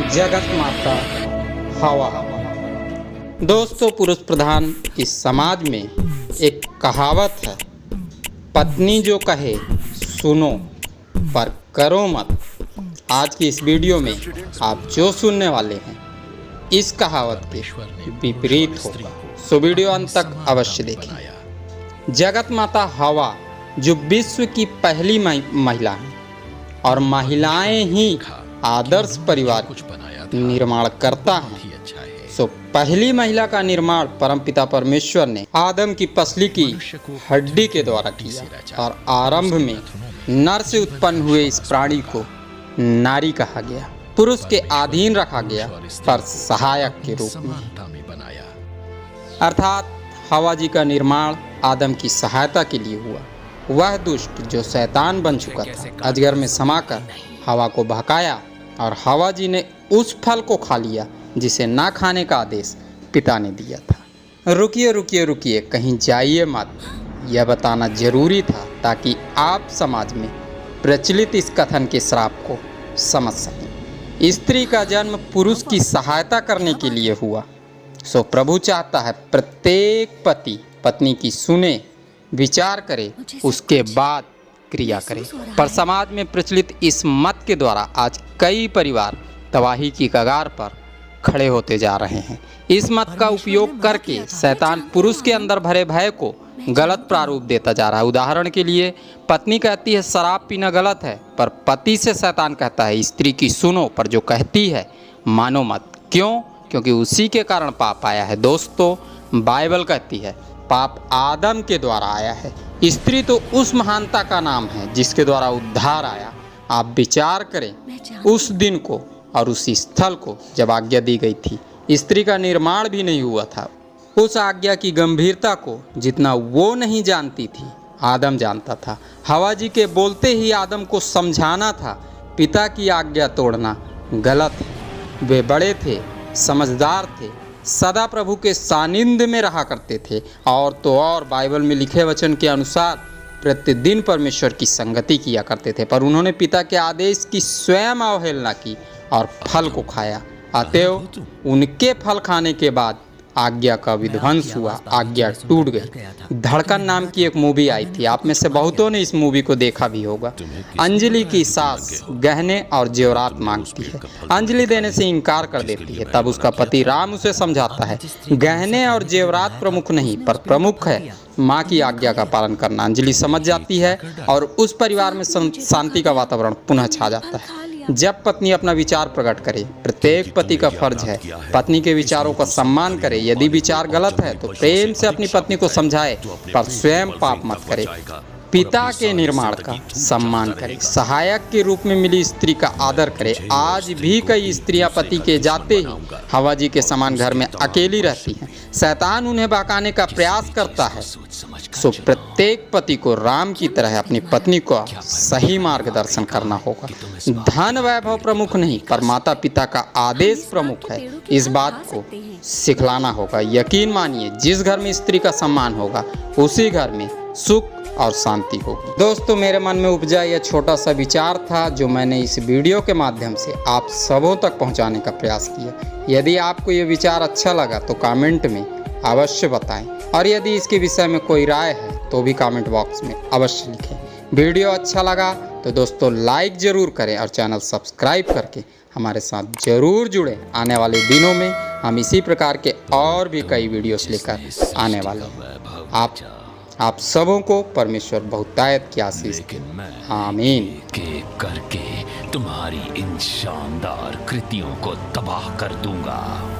जगत माता हवा। दोस्तों, पुरुष प्रधान इस समाज में एक कहावत है, पत्नी जो कहे सुनो पर करो मत। आज की इस वीडियो में आप जो सुनने वाले हैं इस कहावत के विपरीत होगा, सो वीडियो अंत तक अवश्य देखें। जगत माता हवा जो विश्व की पहली महिला है और महिलाएं ही आदर्श परिवार निर्माण करता है, सो पहली महिला का निर्माण परमपिता परमेश्वर ने आदम की पसली की हड्डी के द्वारा किया और आरंभ में नर से उत्पन्न हुए इस प्राणी को नारी कहा गया। पुरुष के अधीन रखा गया पर सहायक के रूप में, अर्थात हवा जी का निर्माण आदम की सहायता के लिए हुआ। वह दुष्ट जो शैतान बन चुका था अजगर में समाकर हवा को बहकाया और हवा जी ने उस फल को खा लिया जिसे ना खाने का आदेश पिता ने दिया था। रुकिए रुकिए रुकिए, कहीं जाइए मत, यह बताना जरूरी था ताकि आप समाज में प्रचलित इस कथन के श्राप को समझ सकें। स्त्री का जन्म पुरुष की सहायता करने के लिए हुआ, सो प्रभु चाहता है प्रत्येक पति पत्नी की सुने, विचार करे, उसके बाद क्रिया करे। पर समाज में प्रचलित इस मत के द्वारा आज कई परिवार तबाही की कगार पर खड़े होते जा रहे हैं। इस मत का उपयोग करके शैतान पुरुष के अंदर भरे भय को गलत प्रारूप देता जा रहा है। उदाहरण के लिए, पत्नी कहती है शराब पीना गलत है, पर पति से शैतान कहता है स्त्री की सुनो, पर जो कहती है मानो मत। क्यों? क्योंकि उसी के कारण पाप आया है। दोस्तों, बाइबल कहती है पाप आदम के द्वारा आया है। स्त्री तो उस महानता का नाम है जिसके द्वारा उद्धार आया। आप विचार करें उस दिन को और उस स्थल को जब आज्ञा दी गई थी, स्त्री का निर्माण भी नहीं हुआ था। उस आज्ञा की गंभीरता को जितना वो नहीं जानती थी, आदम जानता था। हवा जी के बोलते ही आदम को समझाना था पिता की आज्ञा तोड़ना गलत है। वे बड़े थे, समझदार थे, सदा प्रभु के सानिध्य में रहा करते थे और तो और बाइबल में लिखे वचन के अनुसार प्रतिदिन परमेश्वर की संगति किया करते थे। पर उन्होंने पिता के आदेश की स्वयं अवहेलना की और फल को खाया। अतएव उनके फल खाने के बाद आज्ञा का विध्वंस हुआ, आज्ञा टूट गई। धड़कन नाम की एक मूवी आई थी, आप में से बहुतों ने इस मूवी को देखा भी होगा। अंजलि की सास गहने और जेवरात मांगती है, अंजलि देने से इनकार कर देती है। तब उसका पति राम उसे समझाता है गहने और जेवरात प्रमुख नहीं, पर प्रमुख है माँ की आज्ञा का पालन करना। अंजलि समझ जाती है और उस परिवार में शांति का वातावरण पुनः छा जाता है। जब पत्नी अपना विचार प्रकट करे, प्रत्येक पति का फर्ज है पत्नी के विचारों का सम्मान करे। यदि विचार गलत है तो प्रेम से अपनी पत्नी को समझाए, पर स्वयं पाप मत करे। पिता के निर्माण का सम्मान करे, सहायक के रूप में मिली स्त्री का आदर करे। आज भी कई स्त्रियां पति के जाते ही हवा जी के समान घर में अकेली रहती हैं। शैतान उन्हें बहकाने का प्रयास करता है, सो प्रत्येक पति को राम की तरह अपनी पत्नी को सही मार्गदर्शन करना होगा। धन वैभव प्रमुख नहीं, पर माता पिता का आदेश प्रमुख है। इस बात को सिखलाना होगा। यकीन मानिए, जिस घर में स्त्री का सम्मान होगा उसी घर में सुख और शांति होगी। दोस्तों, मेरे मन में उपजा यह छोटा सा विचार था जो मैंने इस वीडियो के माध्यम से आप सबों तक पहुंचाने का प्रयास किया। यदि आपको यह विचार अच्छा लगा तो कमेंट में अवश्य बताएं, और यदि इसके विषय में कोई राय है तो भी कमेंट बॉक्स में अवश्य लिखें। वीडियो अच्छा लगा तो दोस्तों लाइक ज़रूर करें और चैनल सब्सक्राइब करके हमारे साथ ज़रूर जुड़ें। आने वाले दिनों में हम इसी प्रकार के और भी कई वीडियोस लेकर आने वाले हैं। आप सबों को परमेश्वर बहुतायत की आशीष दे। आमीन। करके तुम्हारी इन शानदार कृतियों को तबाह कर दूंगा।